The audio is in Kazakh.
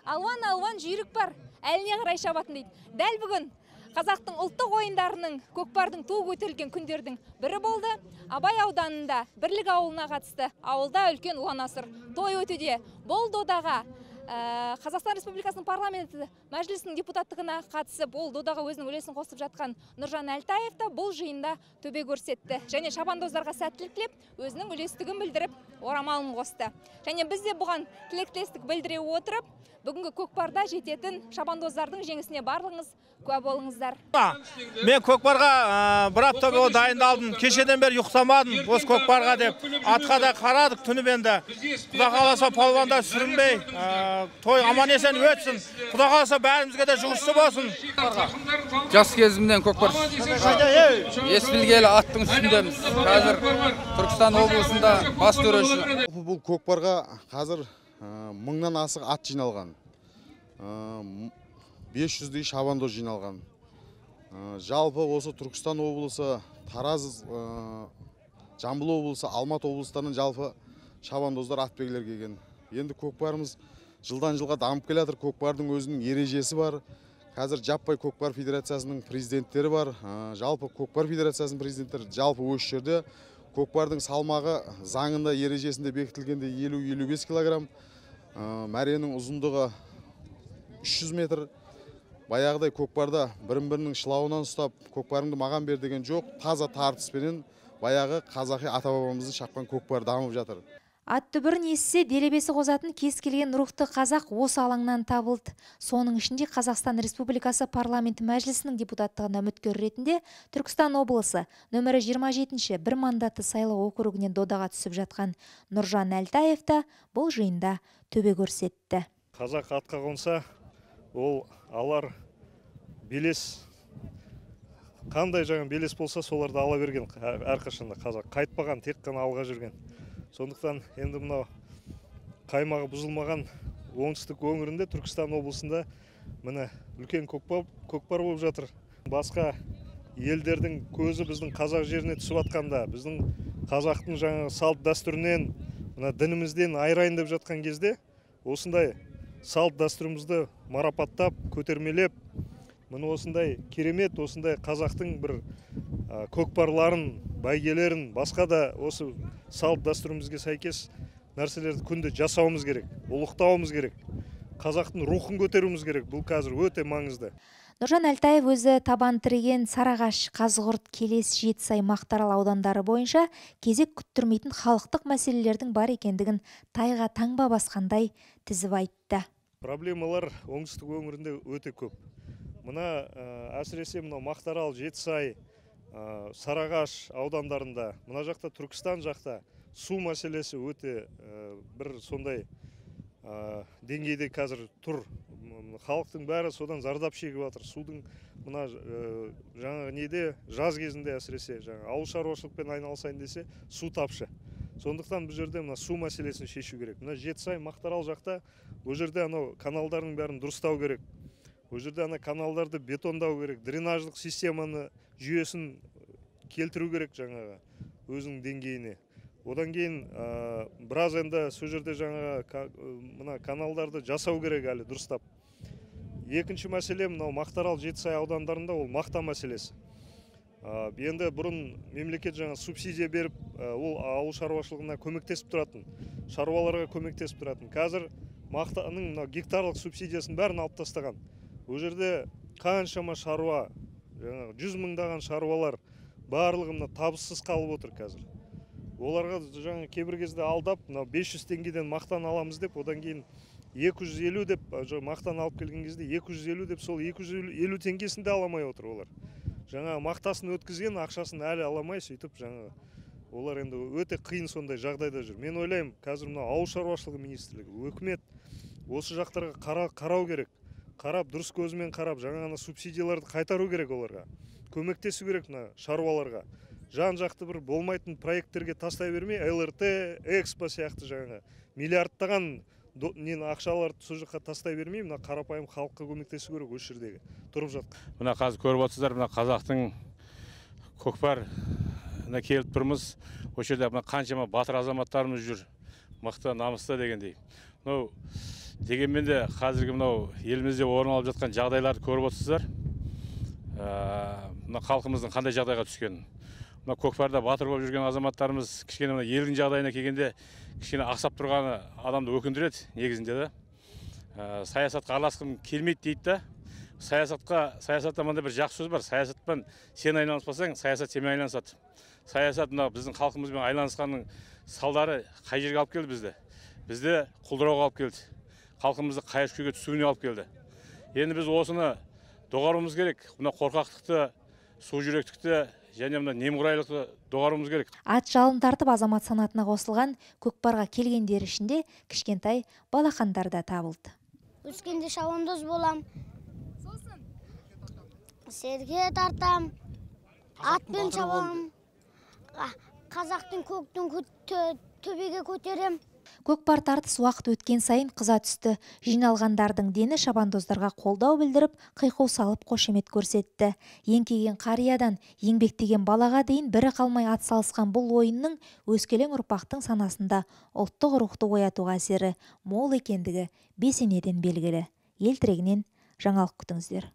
алуан жүйрік бар, әліне қарай шабатын дейді. Дәл бүгін қазақтың ұлттық ойындарының көкпардың туы көтерілген күндердің бірі болды. Абай ауданында Бірлік ауылына қатысты ауылда үлкен ұлан-асыр той өтуде. Бұл додаға Қазақстан Республикасының парламенті мәжілісінің депутаттығына қатысып, ол додаға өзінің үлесін қосып жатқан Нұржан Әлтаев та бұл жиында төбе көрсетті. Және шабандоздарға сәттілік тілеп, өзінің үлестігін білдіріп, орамалын қосты. Және біз де бұған тілектестік білдіре отырып, бүгінгі көкпарда жететін шабандоздардың жеңісіне барлығыңыз куә болыңыздар. Мен көкпарға бір апта бойы дайындалдым. Кешеден бері ұйықтамадым осы көкпарға деп. Атқа да қарадық түнімен де. Құда қаласа палуанда сүрінбей, той аман есен өтсін. Құда қаласа бәрімізге де жұғысты болсын. Жас кезімнен көкпар ес білгелі аттың үстіндеміз. Қазір Түркістан облысында бас төреші. Бұл көкпарға қазір 1000-нан асық ат жиналған. 500-дей шабандоз жиналған. Жалпы осы Түркістан облысы, Тараз, Жамбыл облысы, Алматы облыстарының жалпы шабандоздар атбегілер келген. Енді көкпарымыз жылдан жылға дамып келе жатыр. Көкпардың өзінің ережесі бар. Қазір жаппай көкпар федерациясының президенттері бар. Жалпы көкпар федерациясының президенттері жалпы осы жерде көкпардың салмағы заңында ережесінде бекітілгенде 50-55 килограмм, мәренің ұзындығы 300 метр. Баяғыдай көкпарда бірін-бірінің шылауынан ұстап, көкпарыңды маған бер деген жоқ. Таза тартыспенен баяғы қазақи ата-бабамыздың шапқан көкпар дамып жатыр. Ат дүбірін естісе, делебесі қозатын кез келген рухты қазақ осы алаңнан табылды. Соның ішінде Қазақстан Республикасы парламенті мәжілісінің депутаттығына үміткер ретінде Түркістан облысы нөмірі 27-ші бір мандатты сайлау округінен додаға түсіп жатқан Нұржан Әлтаев та бұл жиында төбе көрсетті. Қазақ атқа қонса, ол алар белес, қандай жаңа белес болса соларды ала берген әрқашанда қазақ. Қайтпаған, тек қана алға жүрген. Сондықтан енді мынау қаймағы бұзылмаған оңтүстік өңірінде Түркістан облысында міне үлкен көкпар болып жатыр. Басқа елдердің көзі біздің қазақ жеріне түсіп атқанда, біздің қазақтың жаңа салт дәстүрінен, мына дінімізден айырайын деп жатқан кезде, осындай салт дәстүрімізді марапаттап, көтермелеп, міне осындай керемет, осындай қазақтың бір көкпарларын, бәйгелерін, басқа да осы салт дәстүрімізге сәйкес нәрселерді күнде жасауымыз керек, ұлықтауымыз керек, қазақтың рухын көтеруіміз керек. Бұл қазір өте маңызды. Нұржан Әлтаев өзі табан тіреген Сарағаш, Қазығұрт, Келес, Жетісай, Мақтаарал аудандары бойынша кезек күттірмейтін халықтық мәселелердің бар екендігін тайға таңба басқандай тізіп айтты. Проблемалар оңтүстік өңірінде өте көп. Мына әсіресе Мақтаарал, Жетісай, Сарағаш аудандарында, мына жақта Түркістан жақта су мәселесі өте бір сондай деңгейде қазір тұр. Халықтың бәрі содан зардап шегіп жатыр. Судың мына жаңа неде жаз кезінде әсіресе ауыл шаруашылықпен айналысайын десе су тапшы. Сондықтан бұл жерде мына су мәселесін шешу керек. Мына Жетісай, Мақтаарал жақта бұл жерде каналдардың бәрін дұрыстау керек. Бұл жерде каналдарды бетондау керек, дренаждық системаны жүйесін келтіру керек жаңаға өзінің деңгейіне. Одан кейін біраз енді сол жерде мына каналдарды жасау керек әлі дұрыстап. Екінші мәселе мынау Мақтаарал, Жетісай аудандарында ол мақта мәселесі. Енді бұрын мемлекет субсидия беріп, ол ауыл шаруашылығына көмектесіп тұратын, шаруаларға көмектесіп тұратын. Қазір мақтаның гектарлық субсидиясын бәрін алып тастаған. Бұл жерде қаншама шаруа, 100 мыңдаған шаруалар барлығы табыссыз қалып отыр қазір. Оларға кейбір кезде алдап, 500 теңгеден мақтан аламыз деп, одан кейін 250 деп мақтан алып келген кезде 250 деп сол 250 теңгесін де аламай отыр олар. Мақтасын өткізген ақшасын әлі аламай сөйтіп олар енді өте қиын сондай жағдайда жүр. Мен ойлаймын, қазір ауыл шаруашылығы министрлігі, өкімет осы жақтарға қарау керек. Қарап, дұрыс көзімен қарап, субсидияларды қайтару керек оларға. Көмектесу керек шаруаларға. Жан-жақты бір болмайтын проекттерге тастай бермей, ЛРТ, Экспо сияқты миллиардтаған ақшаларды сол жаққа тастай бермей, қарапайым халыққа көмектесу керек осы жердегі тұрып жатқан. Мына қазір көріп отырсыздар, мына қазақтың көкпар келіп тұрмыз. Осы жерде қаншама батыр азаматтарымыз жүр, мықты, намысты дегендей. мынау дегенмен де қазіргі мынау елімізде орын алып жатқан жағдайларды көріп отырсыздар. Мына халқымыздың қандай жағдайға түскенін. Мына көкпарда батыр болып жүрген азаматтарымыз кішкене мына елдің жағдайына келгенде кішкене ақсап тұрғаны адамды өкіндіреді негізінде да. Саясатқа араласқым келмейді дейді да. Саясатта мынандай бір жақсы сөз бар. Саясатпен сен айналыспасаң, саясат сенімен айналысады. Саясат мына біздің халқымызбен айналысқанның салдары қай жерге алып келді бізді? Бізді құлдырауға алып келді. Халқымызды қайыр күйге түсуіне алып келді. Енді біз осыны доғаруымыз керек. Мына қорқақтықты, су жүректікті және мына немқұрайлықты доғаруымыз керек. Ат жалын тартып азамат санатына қосылған көкпарға келгендер ішінде кішкентай балақандар да табылды. Өскенде шабандоз болам. Серге тартам. Атпен шабам. Қазақтың көктің төбеге көтерем. Көкпар тартыс уақыт өткен сайын қыза түсті. Жиналғандардың дені шабандоздарға қолдау білдіріп, қиқу салып қошемет көрсетті. Еңкейген қариядан еңбектеген балаға дейін бірі қалмай атсалысқан бұл ойынның өскелең ұрпақтың санасында ұлттық рухты оятуға әсері мол екендігі бесенеден белгілі. Ел тірегінен жаңалық күтіңіздер.